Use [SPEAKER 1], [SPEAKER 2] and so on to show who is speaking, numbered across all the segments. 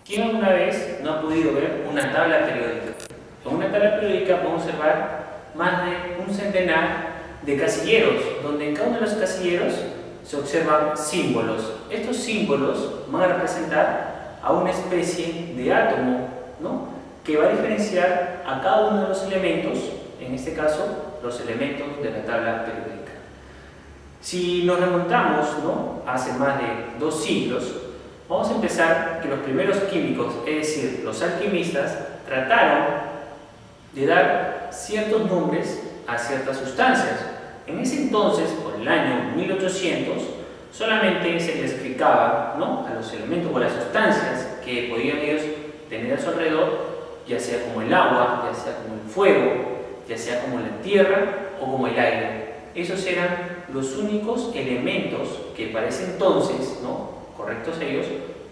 [SPEAKER 1] ¿Quién alguna vez no ha podido ver una tabla periódica? En una tabla periódica podemos observar más de un centenar de casilleros, donde en cada uno de los casilleros se observan símbolos. Estos símbolos van a representar a una especie de átomo, ¿no?, que va a diferenciar a cada uno de los elementos, en este caso, los elementos de la tabla periódica. Si nos remontamos, ¿no?, hace más de 2 siglos, vamos a empezar que los primeros químicos, es decir, los alquimistas, trataron de dar ciertos nombres a ciertas sustancias. En ese entonces, por el año 1800, solamente se clasificaba, ¿no?, a los elementos o a las sustancias que podían ellos tener a su alrededor, ya sea como el agua, ya sea como el fuego, ya sea como la tierra o como el aire. Esos eran los únicos elementos que para ese entonces, ¿no?, correctos ellos,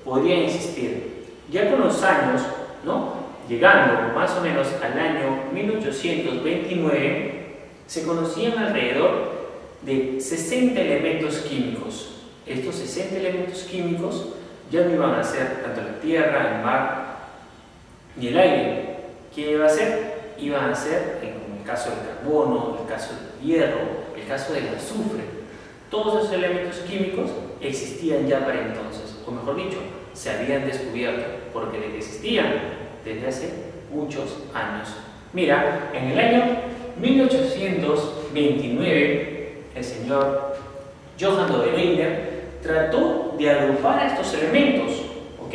[SPEAKER 1] podrían existir. Ya con los años, ¿no?, llegando más o menos al año 1829, se conocían alrededor de 60 elementos químicos. Estos 60 elementos químicos ya no iban a ser tanto la tierra, el mar ni el aire. ¿Qué iba a ser? Iban a ser, como el caso del carbono, el caso del hierro, el caso del azufre. Todos esos elementos químicos existían ya para entonces, o mejor dicho, se habían descubierto, porque existían desde hace muchos años. Mira, en el año 1829, el señor Johann Dobereiner trató de agrupar a estos elementos, ¿ok?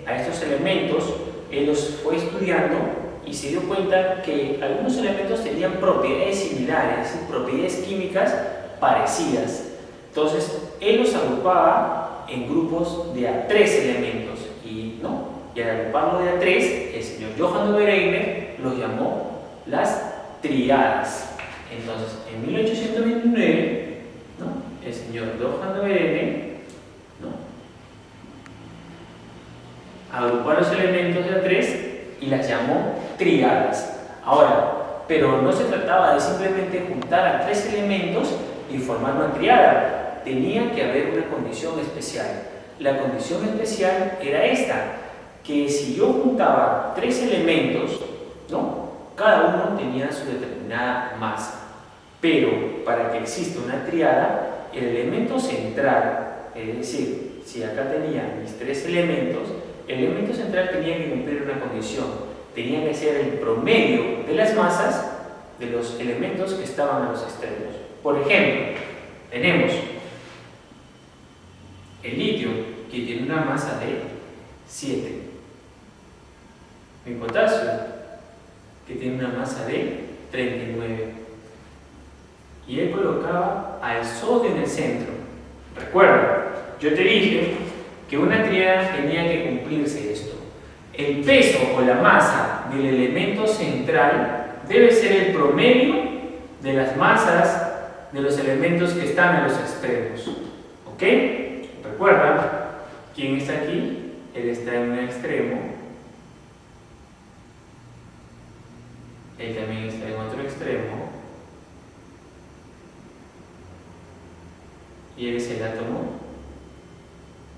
[SPEAKER 1] A estos elementos él los fue estudiando y se dio cuenta que algunos elementos tenían propiedades similares, propiedades químicas parecidas. Entonces, él los agrupaba en grupos de a 3 elementos y al agruparlo de a 3, el señor Johann Dobereiner los llamó las triadas. Entonces, en 1829, el señor Johann Dobereiner agrupó los elementos de a 3 y las llamó triadas. Ahora, pero no se trataba de simplemente juntar a 3 elementos y formar una triada. Tenía que haber una condición especial. La condición especial era esta, que si yo juntaba 3 elementos, cada uno tenía su determinada masa. Pero para que exista una triada, el elemento central, es decir, si acá tenía mis 3 elementos, el elemento central tenía que cumplir una condición. Tenía que ser el promedio de las masas de los elementos que estaban a los extremos. Por ejemplo, tenemos el litio, que tiene una masa de 7. El potasio, que tiene una masa de 39. Y él colocaba al sodio en el centro. Recuerda, yo te dije que una triada tenía que cumplirse esto. El peso o la masa del elemento central debe ser el promedio de las masas de los elementos que están a los extremos. ¿Ok? Recuerda, ¿quién está aquí? Él está en un extremo. Él también está en otro extremo. Y él es el átomo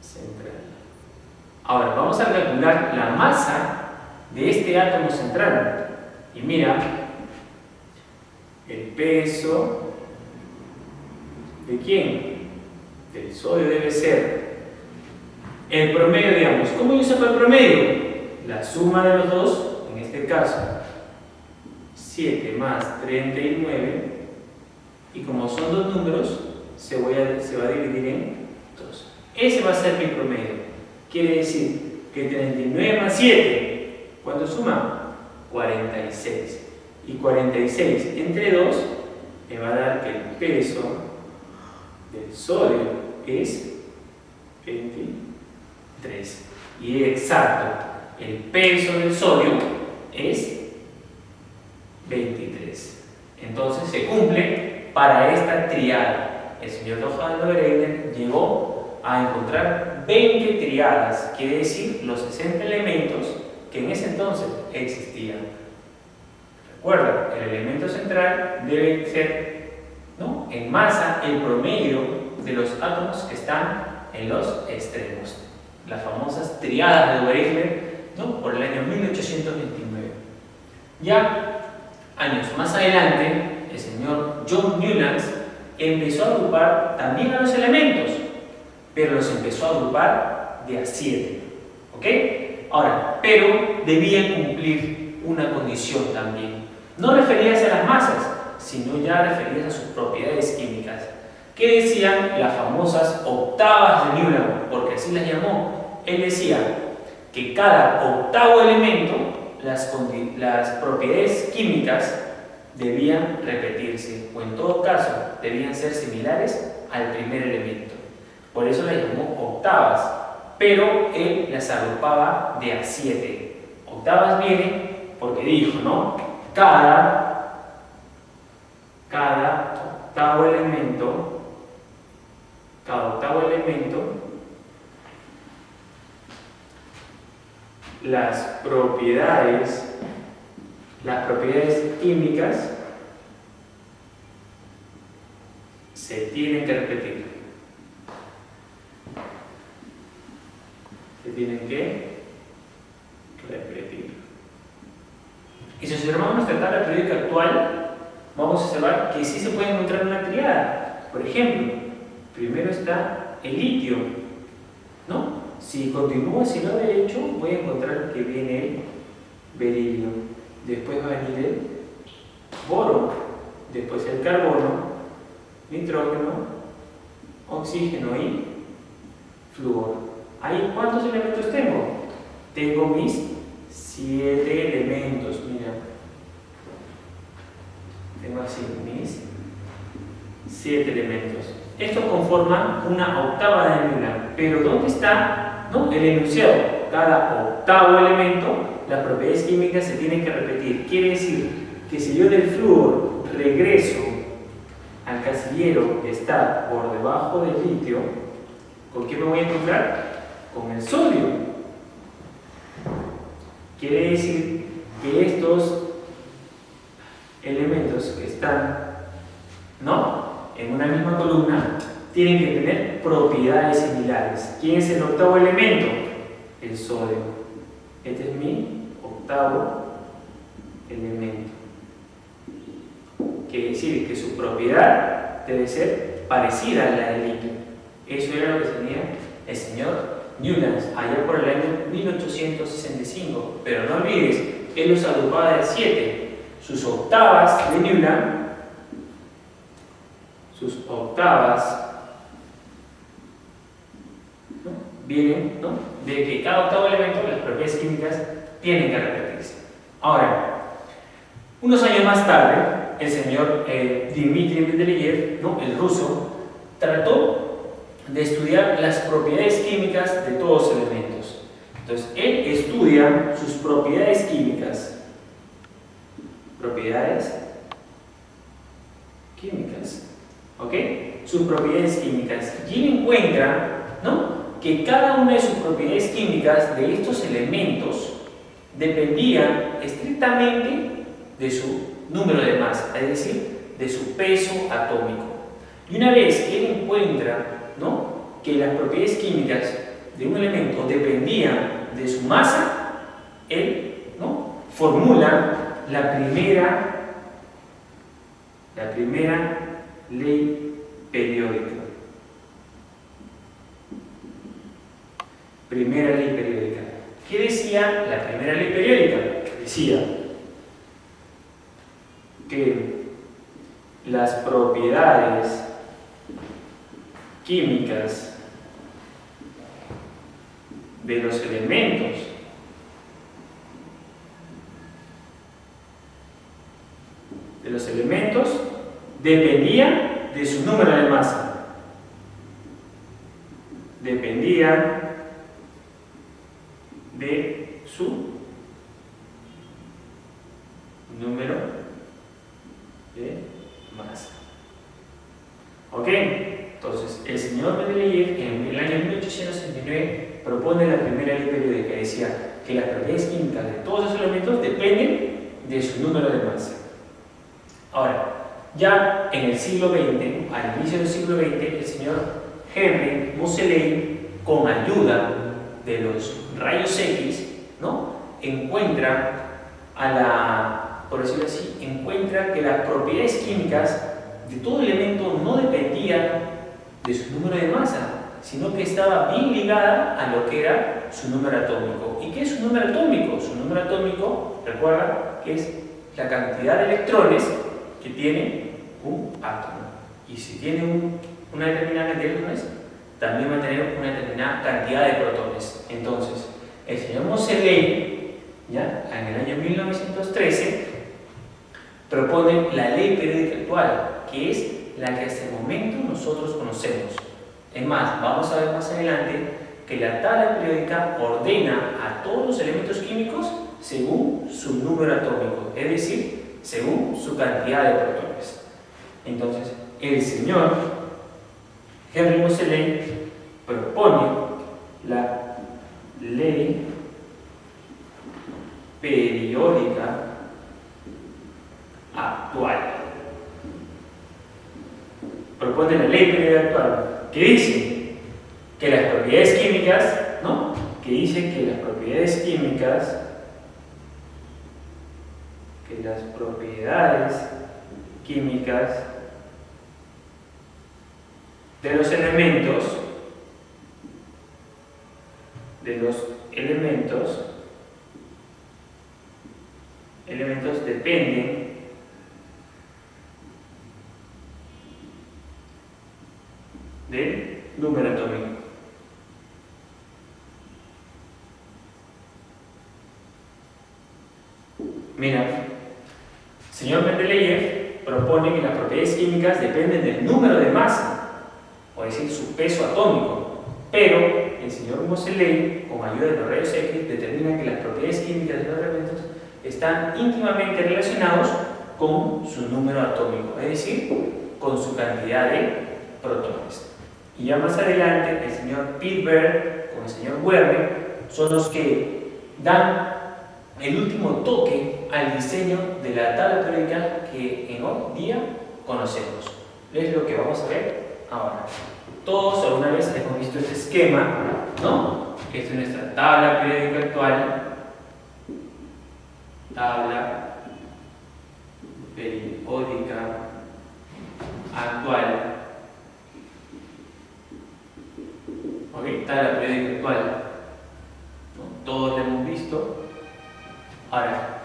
[SPEAKER 1] central. Ahora, vamos a calcular la masa de este átomo central. Y mira, el peso ¿de quién? Del sodio debe ser el promedio, digamos. ¿Cómo yo saco el promedio? La suma de los dos, en este caso 7 más 39, y como son 2 números, se va a dividir en 2. Ese va a ser mi promedio. Quiere decir que 39 más 7, ¿cuánto suma? 46. Y 46 entre 2 me va a dar que el peso del sodio es 23. Y exacto, el peso del sodio es 23. Entonces se cumple para esta triada. El señor Johann Dobereiner llegó a encontrar 20 triadas, quiere decir los 60 elementos que en ese entonces existían. Recuerda, el elemento central debe ser, en masa, el promedio de los átomos que están en los extremos. las famosas triadas de Dirichlet, ¿no? Por el año 1829. Ya años más adelante, el señor John Newlands empezó a agrupar también a los elementos, pero los empezó a agrupar de a 7. ¿Ok? Ahora, pero debían cumplir una condición también, no referidas a las masas, sino ya referidas a sus propiedades químicas. ¿Qué decían las famosas octavas de Newland? Porque así las llamó. Él decía que cada octavo elemento, las propiedades químicas debían repetirse, o en todo caso debían ser similares al primer elemento. Por eso las llamó octavas, pero él las agrupaba de a 7. Octavas viene porque dijo, ¿no? Cada octavo elemento, las propiedades químicas se tienen que repetir. Se tienen que repetir. Y si observamos nuestra tabla periódica actual, vamos a observar que sí se puede encontrar una triada. Por ejemplo, primero está el litio, ¿no? Si continúo hacia el lado derecho, voy a encontrar que viene el berilio, después va a venir el boro, después el carbono, nitrógeno, oxígeno y flúor. ¿Ahí cuántos elementos tengo? Tengo mis 7 elementos, mira. Tengo así mis 7 elementos. Estos conforman una octava de Newland, pero ¿dónde está, no, el enunciado? Cada octavo elemento, las propiedades químicas se tienen que repetir. Quiere decir que si yo del flúor regreso al casillero que está por debajo del litio, ¿con qué me voy a encontrar? Con el sodio. Quiere decir que estos elementos que están, ¿no?, en una misma columna, tienen que tener propiedades similares. ¿Quién es el octavo elemento? El sodio. Este es mi octavo elemento. Quiere decir que su propiedad debe ser parecida a la del litio. Eso era lo que tenía el señor Newlands allá por el año 1865. Pero no olvides, él los agrupaba de 7. Sus octavas de Newland, ¿no?, vienen, ¿no?, de que cada octavo elemento, las propiedades químicas, tienen que repetirse. Ahora, unos años más tarde, el señor Dmitri Mendeleev, ¿no?, el ruso, trató de estudiar las propiedades químicas de todos los elementos. Entonces, él estudia sus propiedades químicas. ¿Ok? Sus propiedades químicas. Y él encuentra, ¿no?, que cada una de sus propiedades químicas de estos elementos dependían estrictamente de su número de masa, es decir, de su peso atómico. Y una vez que él encuentra, ¿no?, que las propiedades químicas de un elemento dependían de su masa, él, ¿no?, formula la primera ley periódica. Primera ley periódica. ¿Qué decía la primera ley periódica? Decía que las propiedades químicas de los elementos dependían de su número de masa. Dependían de su número de masa. ¿Ok? Entonces, el señor Mendeleev en el año 1869 propone la primera ley periódica. Decía que las propiedades químicas de todos los elementos dependen de su número de masa. Ahora, ya en el siglo XX, al inicio del siglo XX, el señor Henry Moseley, con ayuda de los rayos X, ¿no? Encuentra por decirlo así, encuentra que las propiedades químicas de todo elemento no dependían de su número de masa, sino que estaba bien ligada a lo que era su número atómico. ¿Y qué es su número atómico? Su número atómico, recuerda, que es la cantidad de electrones que tiene un átomo. Y si tiene una determinada cantidad de electrones, también va a tener una determinada cantidad de protones. Entonces, el señor Moseley, ya en el año 1913, propone la ley periódica actual, que es la que hasta el momento nosotros conocemos. Es más, vamos a ver más adelante que la tabla periódica ordena a todos los elementos químicos según su número atómico, es decir, según su cantidad de protones. Entonces, el señor Henry Moseley propone la ley periódica actual. Propone la ley periódica actual, que dice que las propiedades químicas, ¿no? Que dice que las propiedades químicas, de los elementos dependen del número atómico. Mira, señor Mendeleev propone que las propiedades químicas dependen del número de masa, o decir, su peso atómico, pero el señor Moseley, con ayuda de los rayos X, determina que las propiedades químicas de los elementos están íntimamente relacionados con su número atómico, es decir, con su cantidad de protones. Y ya más adelante, el señor Pitberg con el señor Werner son los que dan el último toque al diseño de la tabla periódica que en hoy día conocemos. Es lo que vamos a ver ahora. Todos alguna vez hemos visto este esquema, ¿no? Esta es nuestra tabla periódica actual. Tabla periódica actual. ¿Ok? Tabla periódica actual. ¿No? Todos lo hemos visto. Ahora,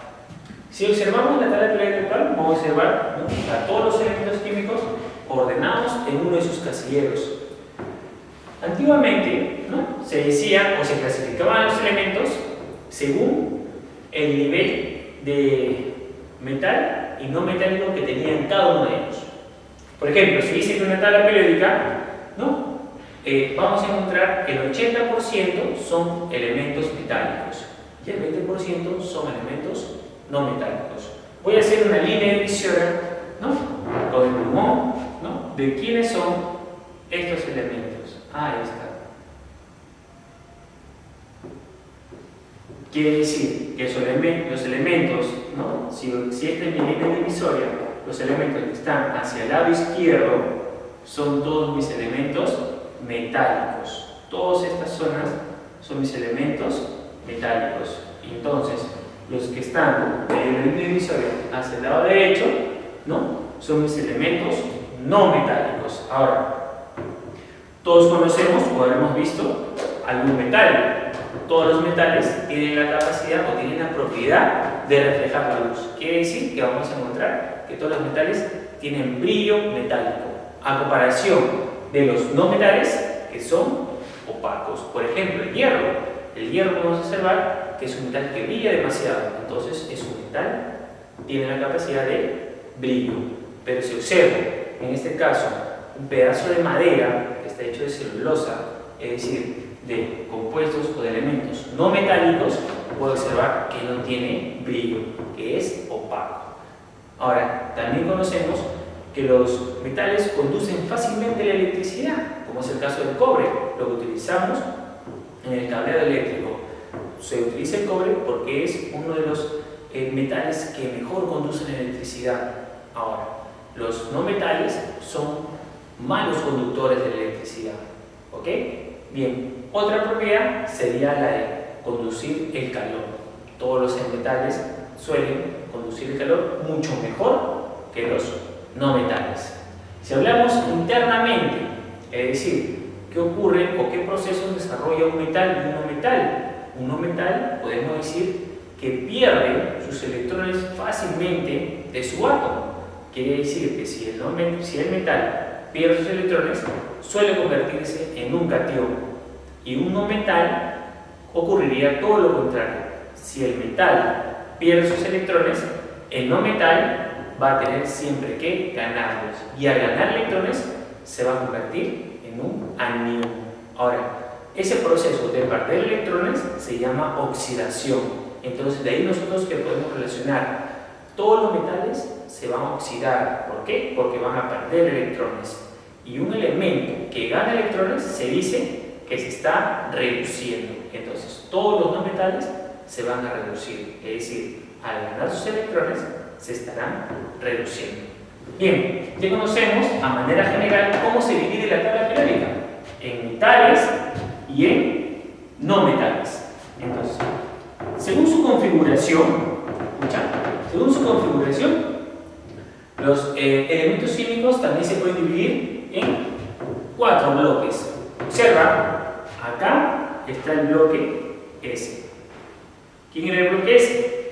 [SPEAKER 1] si observamos la tabla periódica actual, vamos a observar, ¿no?, a todos los elementos químicos ordenados en uno de sus casilleros. Antiguamente, ¿no?, se decía o se clasificaban los elementos según el nivel de metal y no metálico que tenían cada uno de ellos. Por ejemplo, si dice que una tabla periódica, ¿no?, vamos a encontrar que el 80% son elementos metálicos y el 20% son elementos no metálicos. Voy a hacer una línea divisoria, ¿no?, con el pulmón, ¿no?, de quiénes son estos elementos. Ahí está. Quiere decir que los elementos, ¿no?, si esta es mi línea divisoria, los elementos que están hacia el lado izquierdo son todos mis elementos metálicos. Todas estas zonas son mis elementos metálicos. Entonces, los que están de la línea divisoria hacia el lado derecho, ¿no?, son mis elementos no metálicos. Ahora, todos conocemos o hemos visto algún metal. Todos los metales tienen la capacidad o tienen la propiedad de reflejar la luz. Quiere decir que vamos a encontrar que todos los metales tienen brillo metálico, a comparación de los no metales que son opacos. Por ejemplo, el hierro. El hierro podemos observar que es un metal que brilla demasiado, entonces es un metal, tiene la capacidad de brillo. Pero si observo, en este caso, un pedazo de madera que está hecho de celulosa, es decir, de compuestos o de elementos no metálicos, puedo observar que no tiene brillo, que es opaco. Ahora, también conocemos que los metales conducen fácilmente la electricidad, como es el caso del cobre, lo que utilizamos en el cableado eléctrico. Se utiliza el cobre porque es uno de los metales que mejor conducen la electricidad. Ahora, los no metales son malos conductores de la electricidad, ¿ok? Bien, otra propiedad sería la de conducir el calor. Todos los metales suelen conducir el calor mucho mejor que los no metales. Si hablamos internamente, es decir, ¿qué ocurre o qué procesos desarrolla un metal y un no metal? Un no metal podemos decir que pierde sus electrones fácilmente de su átomo. Quiere decir que si el metal pierde sus electrones, suele convertirse en un catión. Y un no metal ocurriría todo lo contrario. Si el metal pierde sus electrones, el no metal va a tener siempre que ganarlos. Y al ganar electrones, se va a convertir en un anión. Ahora, ese proceso de perder electrones se llama oxidación. Entonces, de ahí nosotros que podemos relacionar todos los metales se van a oxidar. ¿Por qué? Porque van a perder electrones. Y un elemento que gana electrones se dice que se está reduciendo. Entonces, todos los no metales se van a reducir. Es decir, al ganar sus electrones, se estarán reduciendo. Bien, ya conocemos a manera general cómo se divide la tabla periódica en metales y en no metales. Entonces, según su configuración, los elementos químicos también se pueden dividir en 4 bloques. Observa, acá está el bloque S. ¿Quién era el bloque S?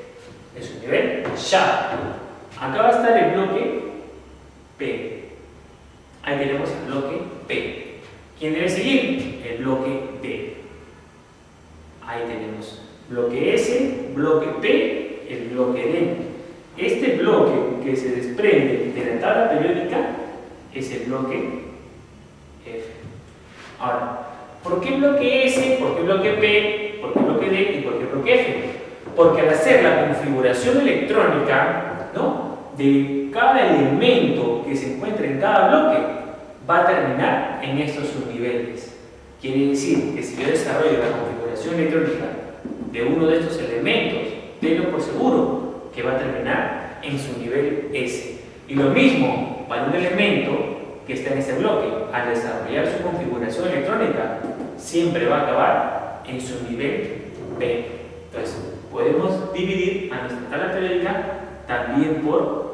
[SPEAKER 1] Es un nivel ya. Acá va a estar el bloque P. Ahí tenemos el bloque P. ¿Quién debe seguir? El bloque D. Ahí tenemos bloque S, bloque P, el bloque D. Este bloque que se desprende de la tabla periódica es el bloque F. Ahora, ¿por qué bloque S? ¿Por qué bloque P? ¿Por qué bloque D? ¿Y por qué bloque F? Porque al hacer la configuración electrónica, ¿no?, de cada elemento que se encuentra en cada bloque, va a terminar en estos subniveles. Quiere decir que si yo desarrollo la configuración electrónica de uno de estos elementos, tenlo por seguro que va a terminar en su nivel S. Y lo mismo para un elemento que está en ese bloque, al desarrollar su configuración electrónica, siempre va a acabar en su nivel P. Entonces, podemos dividir a nuestra tabla periódica también por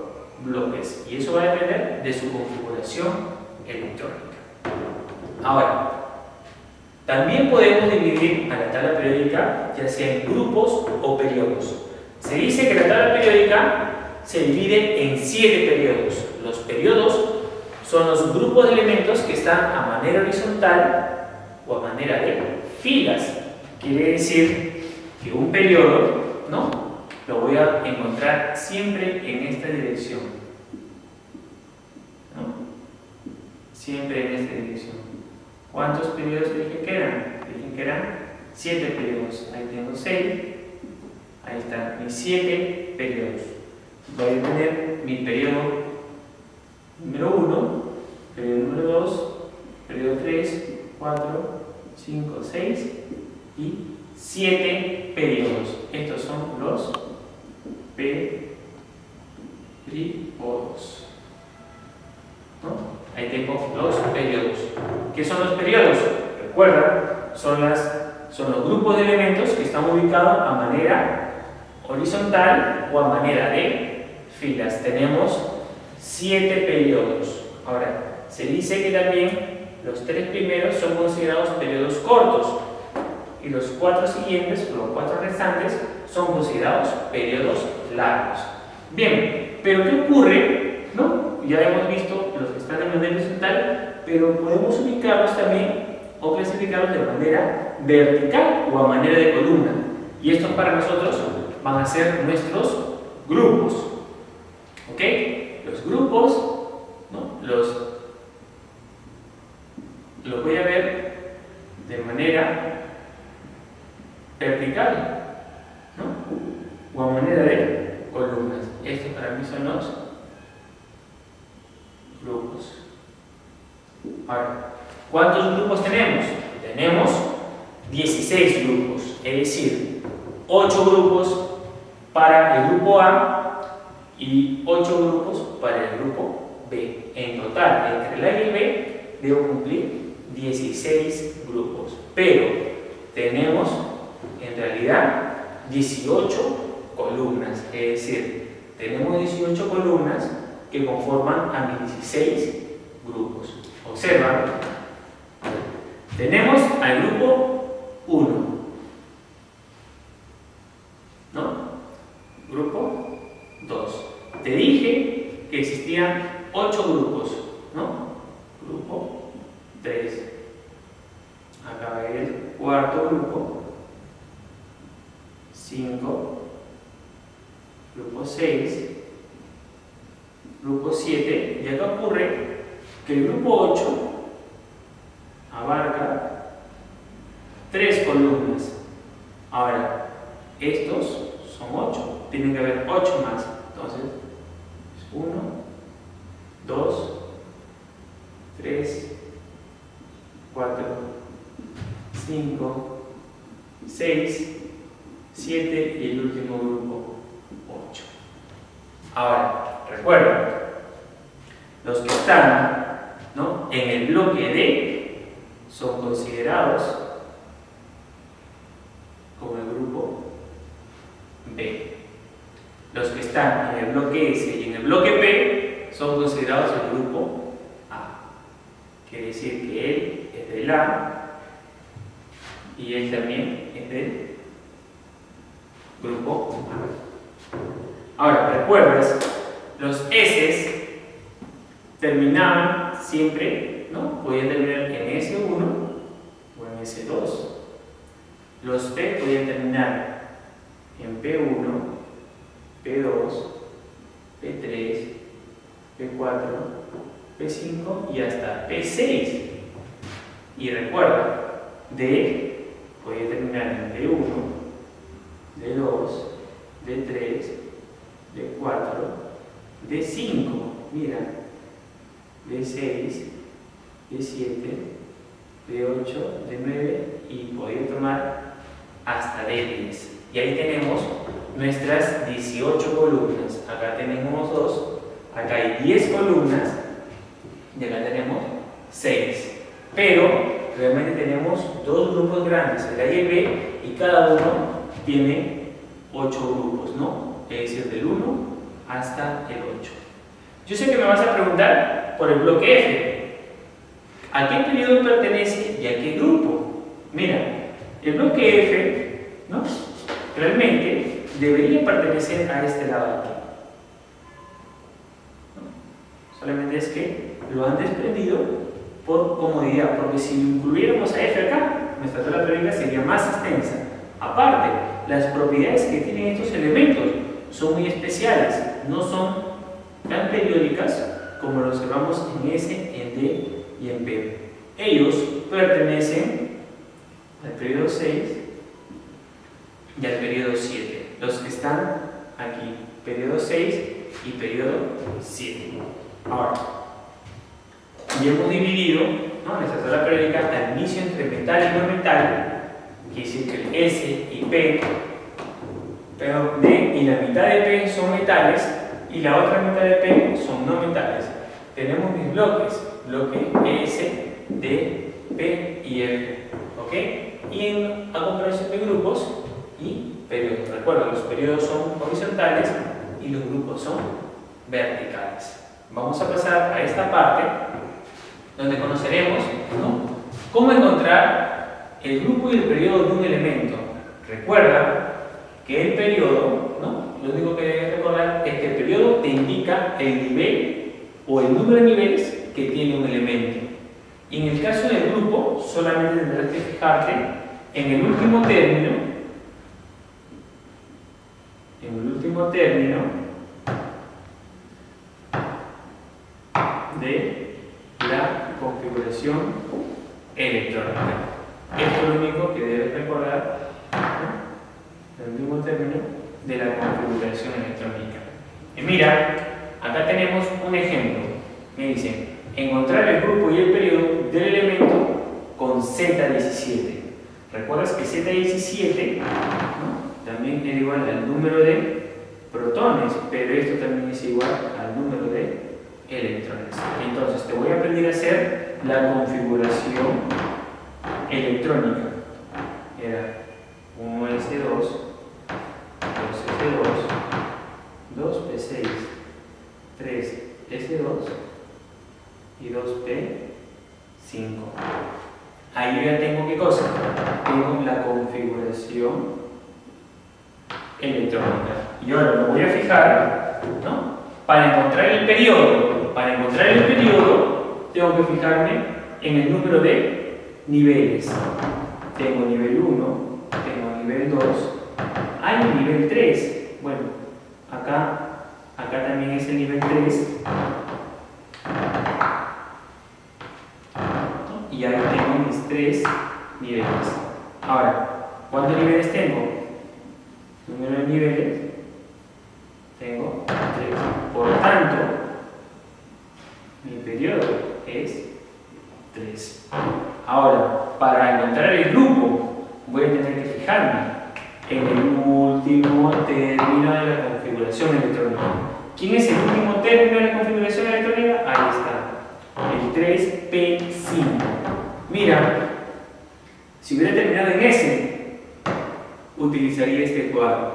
[SPEAKER 1] bloques, y eso va a depender de su configuración electrónica. Ahora, también podemos dividir a la tabla periódica ya sea en grupos o periodos. Se dice que la tabla periódica se divide en 7 periodos. Los periodos son los grupos de elementos que están a manera horizontal o a manera de filas. Quiere decir que un periodo, ¿no?, lo voy a encontrar siempre en esta dirección, ¿no? Siempre en esta dirección. ¿Cuántos periodos dije que eran? Dije que eran 7 periodos. Ahí tengo 6. Ahí están mis 7 periodos. Voy a tener mi periodo número 1, periodo número 2, periodo 3, 4, 5, 6 y 7 periodos. Estos son los periodos, ¿no? Ahí tengo los periodos. ¿Qué son los periodos? Recuerda, son los grupos de elementos que están ubicados a manera horizontal o a manera de filas. Tenemos 7 periodos. Ahora, se dice que también los 3 primeros son considerados periodos cortos y los 4 siguientes, o los 4 restantes, son considerados periodos largos. Bien, pero ¿qué ocurre? ¿No? Ya hemos visto los que están en manera horizontal, pero podemos ubicarlos también o clasificarlos de manera vertical o a manera de columna. Y estos para nosotros van a ser nuestros grupos. ¿Ok? Los grupos, ¿no?, los voy a ver de manera vertical, ¿no?, o a manera de columnas. Estos para mí son los grupos. Ahora, ¿cuántos grupos tenemos? Tenemos 16 grupos, es decir, 8 grupos para el grupo A y 8 grupos para el grupo B. En total, entre el A y el B, debo cumplir 16 grupos, pero tenemos en realidad 18 columnas, es decir, tenemos 18 columnas que conforman a mis 16 grupos. Observa, tenemos al grupo 1, ¿no? Grupo 2. Te dije que existían 8 grupos, ¿no? Grupo 3. Acá va el cuarto grupo. 5. Grupo 6. Grupo 7. Y acá ocurre que el grupo 8 abarca 3 columnas. Ahora, estos son 8. Tienen que haber 8 más. Entonces, 1, 2, 3, 4, 5, 6, 7 y el último grupo 8. Ahora, recuerda, los que están, ¿no?, en el bloque D son considerados como el grupo B. Los que están en el bloque S y en el bloque P son considerados el grupo A. Quiere decir que él es del A y él también es del grupo A. Ahora, ¿recuerdas? Los S terminaban siempre, ¿no? Podían terminar en S1 o en S2. Los P podían terminar en P1, P2, P3, P4, P5 y hasta P6. Y recuerda, D puede terminar en D1, D2, D3, D4, D5, mira, D6, D7, D8, D9 y podría tomar hasta D10. Y ahí tenemos nuestras 18 columnas. Acá tenemos 2, acá hay 10 columnas y acá tenemos 6. Pero realmente tenemos 2 grupos grandes, el A y el B, y cada uno tiene 8 grupos, ¿no? Es decir, del 1 hasta el 8. Yo sé que me vas a preguntar por el bloque F. ¿A qué periodo pertenece y a qué grupo? Mira, el bloque F, ¿no?, realmente debería pertenecer a este lado de aquí, ¿no? Solamente es que lo han desprendido por comodidad, porque si incluyéramos a F acá, nuestra tabla periódica sería más extensa. Aparte, las propiedades que tienen estos elementos son muy especiales, no son tan periódicas como lo observamos en S, en D y en P. Ellos pertenecen al periodo 6 y al periodo 7. Los que están aquí, periodo 6 y periodo 7. Ahora, ya hemos dividido, ¿no?, nuestra tabla periódica al inicio entre metal y no metal. Quiere decir que el S y P, pero D y la mitad de P son metales y la otra mitad de P son no metales. Tenemos mis bloques, bloque S, D, P y F, ¿ok? Y a comparación de grupos y periodos. Recuerda, los periodos son horizontales y los grupos son verticales. Vamos a pasar a esta parte donde conoceremos, ¿no?, cómo encontrar el grupo y el periodo de un elemento. Recuerda que el periodo, ¿no?, lo único que debes recordar es que el periodo te indica el nivel o el número de niveles que tiene un elemento. Y en el caso del grupo, solamente tendrás que fijarte en el último término, de la configuración electrónica. Esto es lo único que debes recordar, ¿no?, el último término de la configuración electrónica. Y mira, acá tenemos un ejemplo. Me dicen, encontrar el grupo y el periodo del elemento con Z17. ¿Recuerdas que Z17, ¿no?, también es igual al número de protones, pero esto también es igual al número de electrones? Entonces te voy a pedir hacer la configuración electrónica. Era 1s2, 2s2, 2p6, 3s2 y 2p5. Ahí yo ya tengo ¿qué cosa? Tengo la configuración electrónica. Y ahora me voy a fijar, ¿no? Para encontrar el periodo, tengo que fijarme en el número de niveles. Tengo nivel 1, tengo nivel 2, hay un nivel 3. Bueno, acá también es el nivel 3. Y ahí tengo mis 3 niveles. Ahora, ¿cuántos niveles tengo? Número de niveles. Tengo 3. Por tanto, mi periodo es 3. Ahora, para encontrar el grupo, voy a tener que fijarme en el último término de la configuración electrónica. ¿Quién es el último término de la configuración electrónica? Ahí está, el 3p5. Mira, si hubiera terminado en S, utilizaría este cuadro.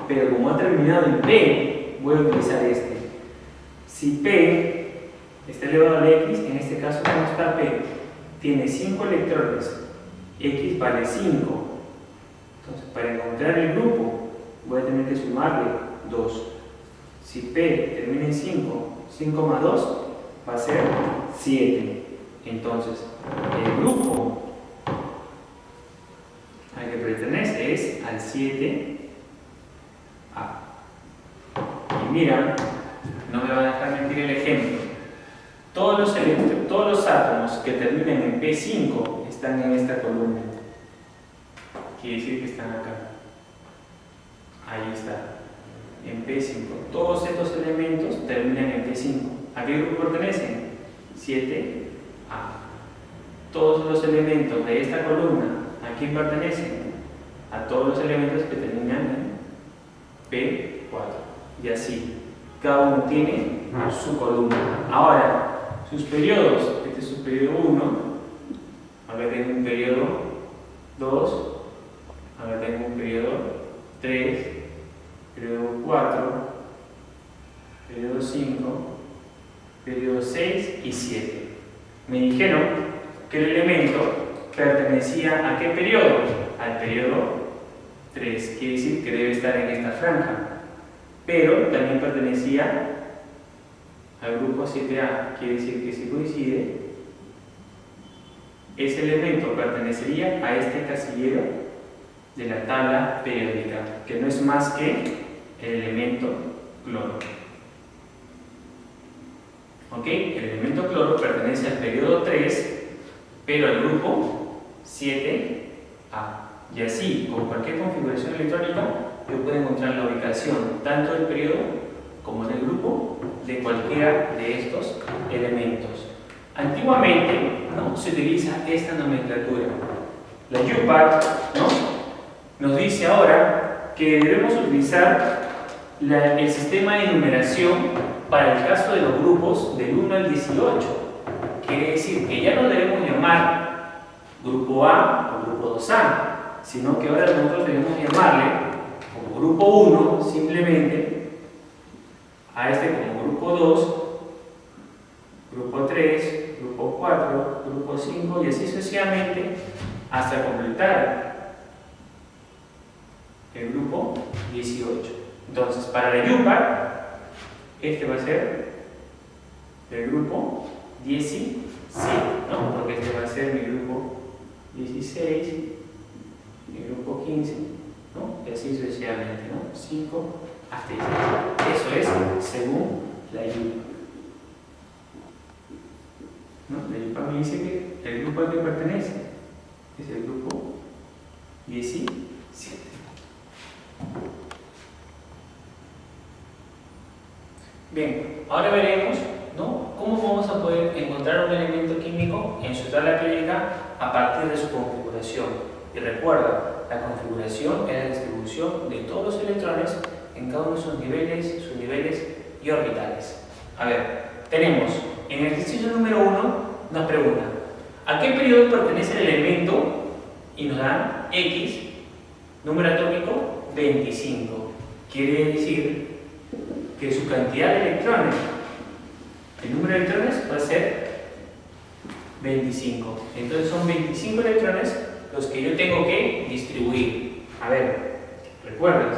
[SPEAKER 1] Pero como ha terminado en P, voy a utilizar este. Si P está elevado a la X, en este caso, ¿cómo está P? Tiene 5 electrones. X vale 5. Entonces, para encontrar el grupo, voy a tener que sumarle 2. Si P termina en 5, 5 más 2 va a ser 7. Entonces, el grupo al que pertenece es al 7A. Y mira, no me va a dejar mentir el ejemplo. Todos los átomos que terminan en P5 están en esta columna. Quiere decir que están acá. Ahí está. En P5. Todos estos elementos terminan en P5. ¿A qué grupo pertenecen? 7A. Todos los elementos de esta columna, ¿a quién pertenecen? A todos los elementos que terminan en P4. Y así. Cada uno tiene su columna. Ahora, sus periodos. Este es su periodo 1. Acá tengo un periodo 2. Acá tengo un periodo 3. Periodo 4. Periodo 5. Periodo 6 y 7. Me dijeron que el elemento pertenecía ¿a qué periodo? Al periodo 3. Quiere decir que debe estar en esta franja. Pero también pertenecía al grupo 7A. Quiere decir que si coincide, ese elemento pertenecería a este casillero de la tabla periódica, que no es más que el elemento cloro. ¿Ok? El elemento cloro pertenece al periodo 3, pero al grupo 7A. Y así, con cualquier configuración electrónica, yo puedo encontrar la ubicación tanto del periodo como del grupo de cualquiera de estos elementos. Antiguamente, ¿no?, se utiliza esta nomenclatura. La UPAC, ¿no?, nos dice ahora que debemos utilizar el sistema de numeración para el caso de los grupos del 1 al 18. Quiere decir que ya no debemos llamar grupo A o grupo 2A, sino que ahora nosotros debemos llamarle como grupo 1 simplemente, a este como grupo 2, grupo 3, grupo 4, grupo 5 y así sucesivamente hasta completar el grupo 18. Entonces, para la UPAC, este va a ser el grupo 17, ¿no? Porque este va a ser mi grupo 16, mi grupo 15, ¿no? Y así sucesivamente, ¿no? 5 hasta 16. Eso es según la UPAC. ¿No? La UPAC me dice que el grupo al que pertenece es el grupo 17. Bien, ahora veremos, ¿no?, cómo vamos a poder encontrar un elemento químico en su tabla periódica a partir de su configuración. Y recuerda, la configuración es la distribución de todos los electrones en cada uno de sus niveles y orbitales. A ver, tenemos en el ejercicio número 1 nos pregunta ¿A qué periodo pertenece el elemento? Y nos dan X, número atómico 25. Quiere decir que su cantidad de electrones, el número de electrones va a ser 25. Entonces son 25 electrones los que yo tengo que distribuir. A ver, ¿recuerdas?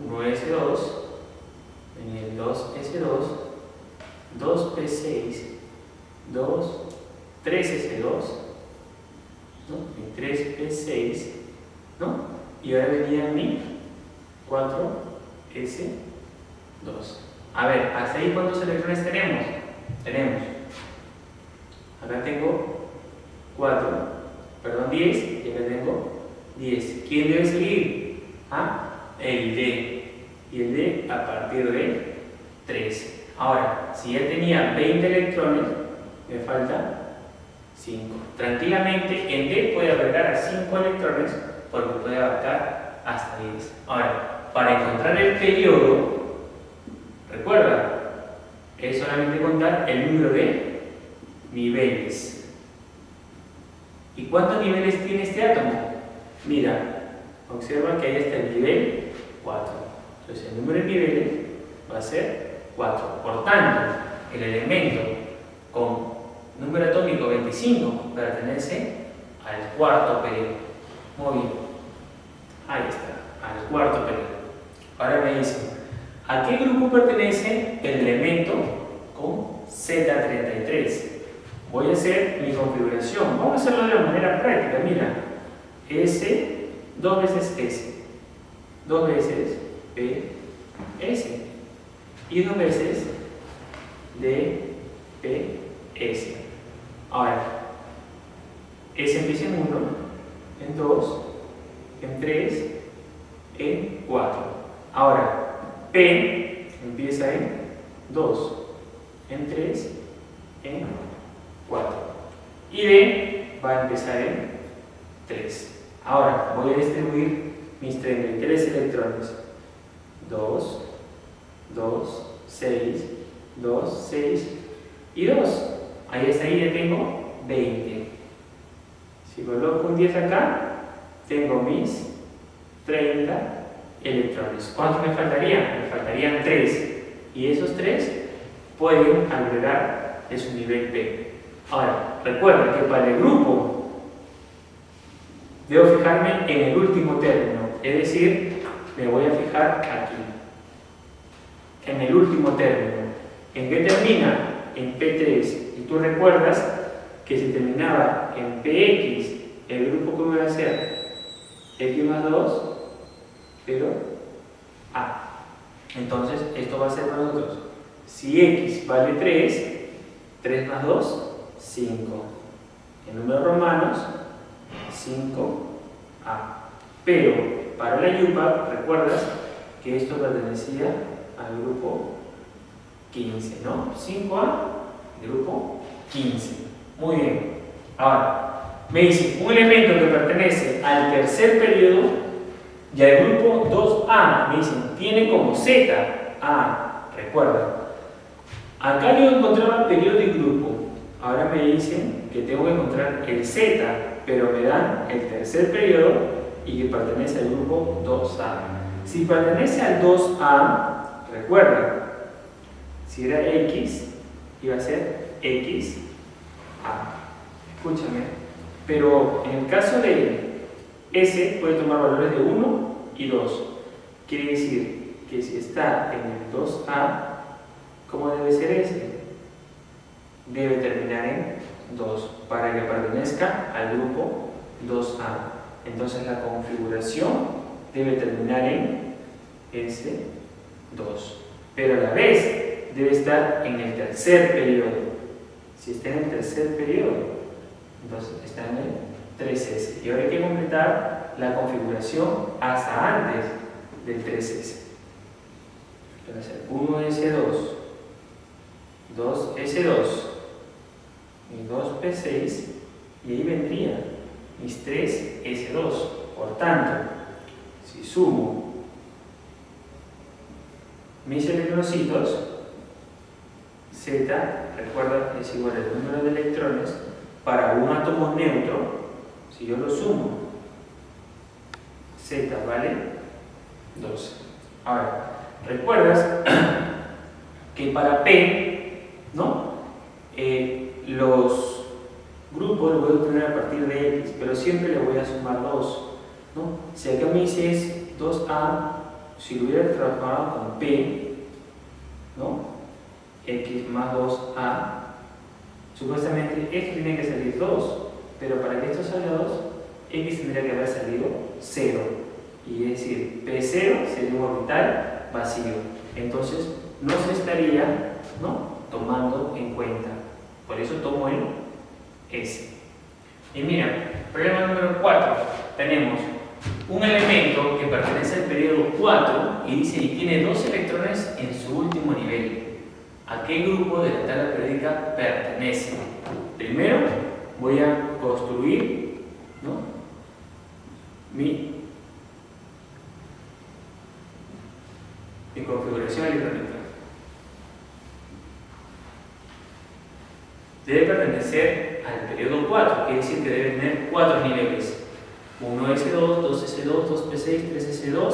[SPEAKER 1] 1s2, el 2s2, 2p6, 3s2, ¿no? Y 3p6, ¿no? Y ahora venía mi 4s2. A ver, ¿hasta ahí cuántos electrones tenemos? Tenemos. Acá tengo 10, y acá tengo 10. ¿Quién debe seguir? ¿Ah? El D. Y el D a partir de 3. Ahora, si ya tenía 20 electrones, me falta 5. Tranquilamente, en D puede agregar a 5 electrones porque puede abarcar hasta 10. Ahora, para encontrar el periodo, recuerda, es solamente contar el número de niveles. ¿Y cuántos niveles tiene este átomo? Mira, observa que ahí está el nivel 4. Entonces el número de niveles va a ser 4. Por tanto, el elemento con número atómico 25 pertenece al cuarto periodo. Muy bien. Ahí está, al cuarto periodo. Ahora me dicen, ¿a qué grupo pertenece el elemento con Z33? Voy a hacer mi configuración. Vamos a hacerlo de manera práctica. Mira, S, 2 veces S, 2 veces P, S y 2 veces D, P, S. Ahora, S empieza en 1, en 2, en 3, en 4. Ahora, P empieza en 2, en 3, en 4. Y D va a empezar en 3. Ahora, voy a distribuir mis 33 electrones. 2, 2, 6, 2, 6 y 2. Ahí está, ahí ya tengo 20. Si coloco un 10 acá, tengo mis 30 electrones. ¿Cuántos me faltarían? Me faltarían 3. Y esos 3 pueden agregar de su nivel P. Ahora, recuerda que para el grupo debo fijarme en el último término. Es decir, me voy a fijar aquí. En el último término. ¿En qué termina? En P3. Y tú recuerdas que si terminaba en PX, el grupo que voy a hacer X más 2, pero A. Entonces, esto va a ser para nosotros. Si X vale 3, 3 más 2, 5. En números romanos, 5A. Pero para la yupa, recuerdas que esto pertenecía al grupo 15, ¿no? 5A, grupo 15. Muy bien. Ahora, me dice, un elemento que pertenece al tercer periodo y al grupo 2A, me dicen, tiene como Z, A, recuerda. Acá yo encontraba periodo y grupo. Ahora me dicen que tengo que encontrar el Z, pero me dan el tercer periodo y que pertenece al grupo 2A. Si pertenece al 2A, recuerda, si era X, iba a ser XA. Escúchame. Pero en el caso de S, puede tomar valores de 1 y 2. Quiere decir que si está en el 2A, ¿cómo debe ser S? Debe terminar en 2 para que pertenezca al grupo 2A. Entonces la configuración debe terminar en S2. Pero a la vez debe estar en el tercer periodo. Si está en el tercer periodo, entonces está en el 3S. Y ahora hay que completar la configuración hasta antes del 3S. Va a ser 1S2, 2S2 y 2P6, y ahí vendría mis 3S2. Por tanto, si sumo mis electrocitos, Z, recuerda, es igual al número de electrones para un átomo neutro, si yo lo sumo, Z vale 12. Ahora, ¿recuerdas que para P, ¿no? Los grupos los voy a obtener a partir de X, pero siempre le voy a sumar 2, ¿no? Si acá me dice es 2A, si lo hubiera trabajado con P, ¿no? X más 2A, supuestamente esto tiene que salir 2, pero para que esto salga 2, X tendría que haber salido 0. Y es decir, P0 sería un orbital vacío. Entonces, no se estaría, ¿no?, tomando en cuenta. Por eso tomo el S. Y mira, problema número 4. Tenemos un elemento que pertenece al periodo 4 y dice que tiene 2 electrones en su último nivel. ¿A qué grupo de la tabla periódica pertenece? Primero voy a construir, ¿no?, mi configuración electrónica. Debe pertenecer al periodo 4, quiere decir que debe tener 4 niveles. 1s2, 2s2, 2p6, 3s2,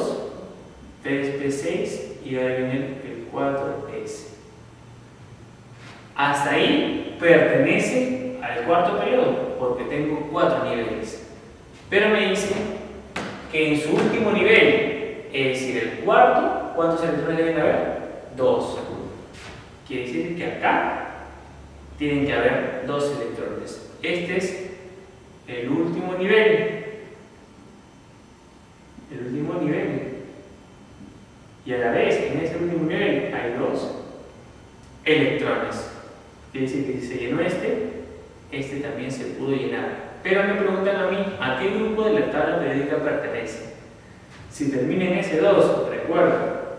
[SPEAKER 1] 3p6 y ahora viene el 4s. Hasta ahí pertenece al cuarto periodo, porque tengo 4 niveles. Pero me dice que en su último nivel, es decir, el cuarto, ¿cuántos electrones deben haber? 2. Quiere decir que acá tienen que haber 2 electrones. Este es el último nivel. El último nivel. Y a la vez, en ese último nivel hay 2 electrones. Quiere decir que si se llenó este también se pudo llenar. Pero me preguntan a mí, ¿a qué grupo de la tabla periódica pertenece? Si termina en S2, recuerda,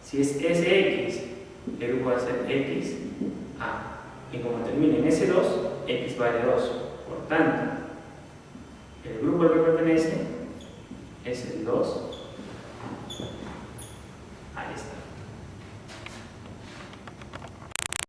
[SPEAKER 1] si es SX, el grupo va a ser XA. Y como termina en S2, X vale 2. Por tanto, el grupo al que pertenece es el 2A.